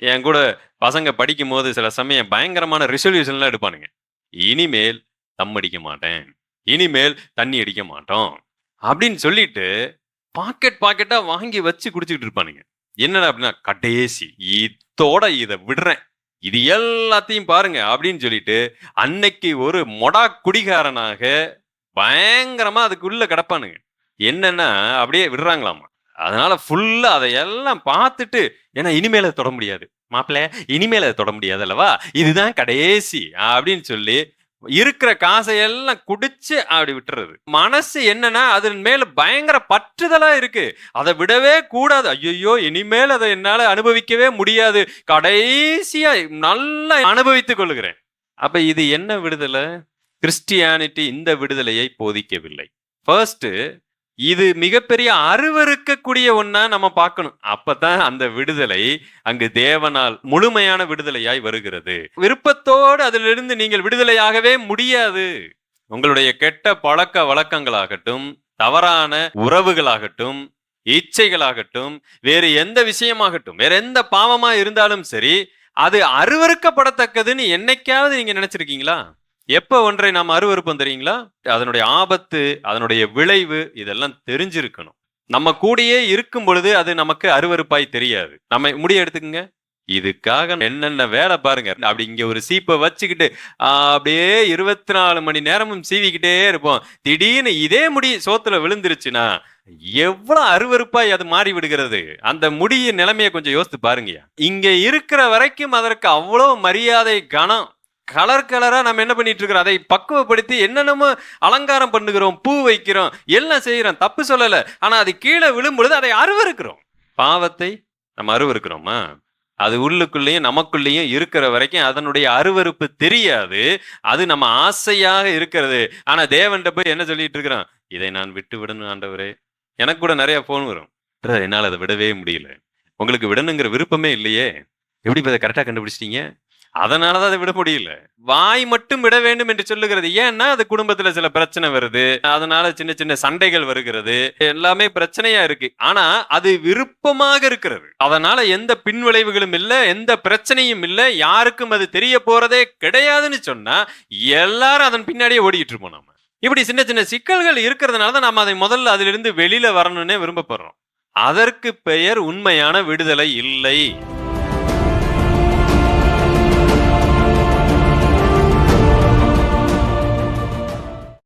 என் கூட பசங்க படிக்கும்போது சில சமயம் பயங்கரமான ரெசல்யூஷன்லாம் எடுப்பானுங்க. இனிமேல் தம் அடிக்க மாட்டேன். இனிமேல் தண்ணி அடிக்க மாட்டோம். அப்படின்னு சொல்லிட்டு பாக்கெட்டா வாங்கி வச்சு குடிச்சுக்கிட்டு இருப்பானுங்க. என்னடா அப்படின்னா, கடைசி இத்தோட இத விடுறேன். இது எல்லாத்தையும் பாருங்க அப்படின்னு சொல்லிட்டு, அன்னைக்கு ஒரு மொடா குடிகாரனாக பயங்கரமா அதுக்குள்ள கிடப்பானுங்க. என்னன்னா, அப்படியே விடுறாங்களாமா. அதனால ஃபுல்லா அதையெல்லாம் பார்த்துட்டு, ஏன்னா இனிமேல அத தொட முடியாது. மாப்பிள இனிமேல் அத தொட முடியாது அல்லவா? இதுதான் கடைசி அப்படின்னு சொல்லி, இருக்கிற காசையெல்லாம் குடிச்சு அப்படி விட்டுறது. மனசு என்னன்னா, அதன் மேல பயங்கர பற்றுதலா இருக்கு. அத விடவே கூடாது. ஐயையோ! இனிமேல் அத என்னால அனுபவிக்கவே முடியாது. கடைசியா நல்லா அனுபவித்துக் கொள்ளுகிறேன். அப்ப இது என்ன விடுதலை? கிறிஸ்டியானிட்டி இந்த விடுதலையை போதிக்கவில்லை. ஃபர்ஸ்ட் இது மிகப்பெரிய அருவருக்கக்கூடிய ஒண்ணா நம்ம பார்க்கணும். அப்பதான் அந்த விடுதலை அங்கு தேவனால் முழுமையான விடுதலையாய் வருகிறது. விருப்பத்தோடு அதிலிருந்து நீங்கள் விடுதலையாகவே முடியாது. உங்களுடைய கெட்ட பழக்க வழக்கங்களாகட்டும், தவறான உறவுகளாகட்டும், இச்சைகளாகட்டும், வேறு எந்த விஷயமாகட்டும், வேற எந்த பாவமா இருந்தாலும் சரி, அது அருவருக்கப்படத்தக்கதுன்னு என்னைக்காவது நீங்க நினைச்சிருக்கீங்களா? எப்ப ஒன்றை நாம் அருவருப்போம் தெரியுங்களா? அதனுடைய ஆபத்து, அதனுடைய விளைவு இதெல்லாம் தெரிஞ்சிருக்கணும். நம்ம கூடயே இருக்கும் பொழுது அது நமக்கு அருவருப்பாய் தெரியாது. நம்ம முடிய எடுத்துக்கங்க. இதுக்காக என்னென்ன வேலை பாருங்க. அப்படி இங்க ஒரு சீப்பை வச்சுக்கிட்டு அப்படியே 24 மணி நேரமும் சீவிக்கிட்டே இருப்போம். திடீர்னு இதே முடி சோத்துல விழுந்துருச்சுன்னா எவ்வளவு அருவருப்பாய் அது மாறி விடுகிறது. அந்த முடியின் நிலைமையை கொஞ்சம் யோசித்து பாருங்கயா. இங்க இருக்கிற வரைக்கும் அதற்கு அவ்வளவு மரியாதை, கனம். கலரா நம்ம என்ன பண்ணிட்டு இருக்கிறோம், அதை பக்குவப்படுத்தி என்னென்னமோ அலங்காரம் பண்ணுகிறோம், பூ வைக்கிறோம், எல்லாம் செய்யறோம், தப்பு சொல்லல. ஆனா அது கீழே விழும் பொழுது அதை அருவருக்கிறோம். பாவத்தை நம்ம அருவருக்கிறோமா? அது உள்ளுக்குள்ளேயும் நமக்குள்ளேயும் இருக்கிற வரைக்கும் அதனுடைய அருவருப்பு தெரியாது. அது நம்ம ஆசையாக இருக்கிறது. ஆனா தேவன்கிட்ட போய் என்ன சொல்லிட்டு இருக்கிறோம், இதை நான் விட்டு விடணும் ஆண்டவரே. எனக்கு கூட நிறைய போன் வரும், என்னால் அதை விடவே முடியல. உங்களுக்கு விடணுங்கிற விருப்பமே இல்லையே, எப்படி இதை கரெக்டா கண்டுபிடிச்சிட்டீங்க? அதனாலதான் அதை விட முடியல. வாய் மட்டும் விட வேண்டும் என்று சொல்லுகிறது. ஏன்னா அது குடும்பத்துல சில பிரச்சனை வருது, அதனால சின்ன சின்ன சண்டைகள் வருகிறது, எல்லாமே பிரச்சனையா இருக்கு. ஆனா அது விருப்பமாக இருக்கிறது. அதனால எந்த பின்விளைவுகளும் இல்ல, எந்த பிரச்சனையும் இல்ல, யாருக்கும் அது தெரிய போறதே கிடையாதுன்னு சொன்னா எல்லாரும் அதன் பின்னாடியே ஓடிட்டு இருப்போம். நாம இப்படி சின்ன சின்ன சிக்கல்கள் இருக்கிறதுனாலதான் நாம அதை முதல்ல அதிலிருந்து வெளியில வரணும்னே விரும்ப போறோம். அதற்கு பெயர் உண்மையான விடுதலை இல்லை.